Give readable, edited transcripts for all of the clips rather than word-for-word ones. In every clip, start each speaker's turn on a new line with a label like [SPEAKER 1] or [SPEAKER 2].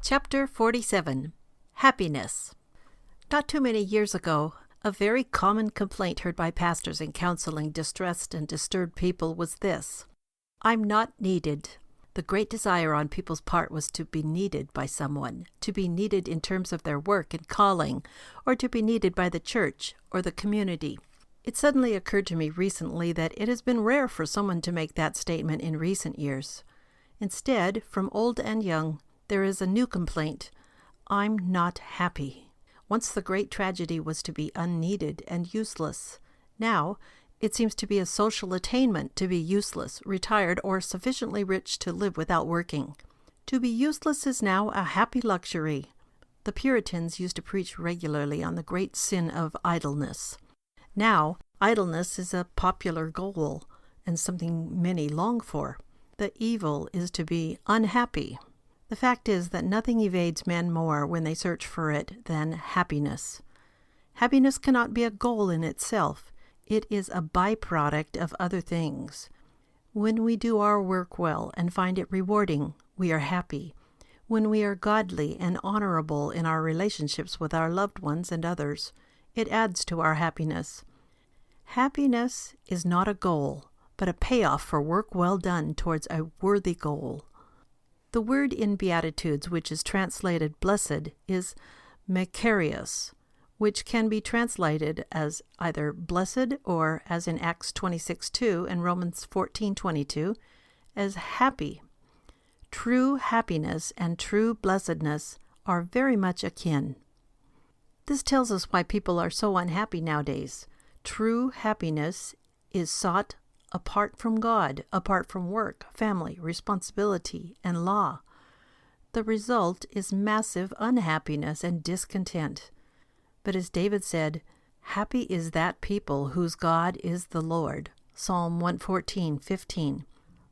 [SPEAKER 1] Chapter 47. Happiness. Not too many years ago, a very common complaint heard by pastors in counseling distressed and disturbed people was this: "I'm not needed." The great desire on people's part was to be needed by someone, to be needed in terms of their work and calling, or to be needed by the church or the community. It suddenly occurred to me recently that it has been rare for someone to make that statement in recent years. Instead, from old and young, there is a new complaint: "I'm not happy." Once the great tragedy was to be unneeded and useless. Now, it seems to be a social attainment to be useless, retired, or sufficiently rich to live without working. To be useless is now a happy luxury. The Puritans used to preach regularly on the great sin of idleness. Now, idleness is a popular goal and something many long for. The evil is to be unhappy. The fact is that nothing evades men more when they search for it than happiness. Happiness cannot be a goal in itself. It is a byproduct of other things. When we do our work well and find it rewarding, we are happy. When we are godly and honorable in our relationships with our loved ones and others, it adds to our happiness. Happiness is not a goal, but a payoff for work well done towards a worthy goal. The word in Beatitudes, which is translated blessed, is makarios, which can be translated as either blessed or, as in Acts 26:2 and Romans 14:22, as happy. True happiness and true blessedness are very much akin. This tells us why people are so unhappy nowadays. True happiness is sought apart from God, apart from work, family, responsibility, and law. The result is massive unhappiness and discontent. But as David said, "Happy is that people whose God is the Lord." Psalm 114:15.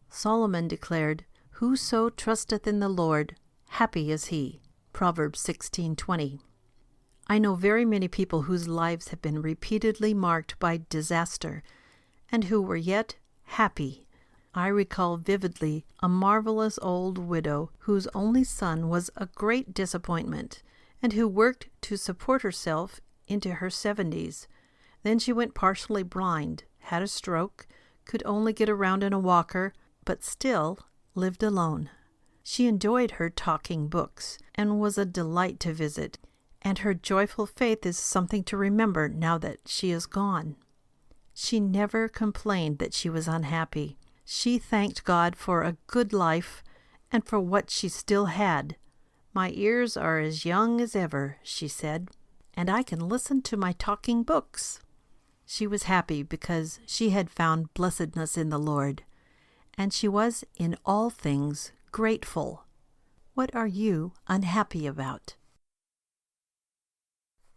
[SPEAKER 1] Solomon declared, "Whoso trusteth in the Lord, happy is he." Proverbs 16:20. I know very many people whose lives have been repeatedly marked by disaster, and who were yet happy. I recall vividly a marvelous old widow whose only son was a great disappointment, and who worked to support herself into her 70s. Then she went partially blind, had a stroke, could only get around in a walker, but still lived alone. She enjoyed her talking books and was a delight to visit, and her joyful faith is something to remember now that she is gone. She never complained that she was unhappy. She thanked God for a good life and for what she still had. "My ears are as young as ever," she said, "and I can listen to my talking books." She was happy because she had found blessedness in the Lord, and she was in all things grateful. What are you unhappy about?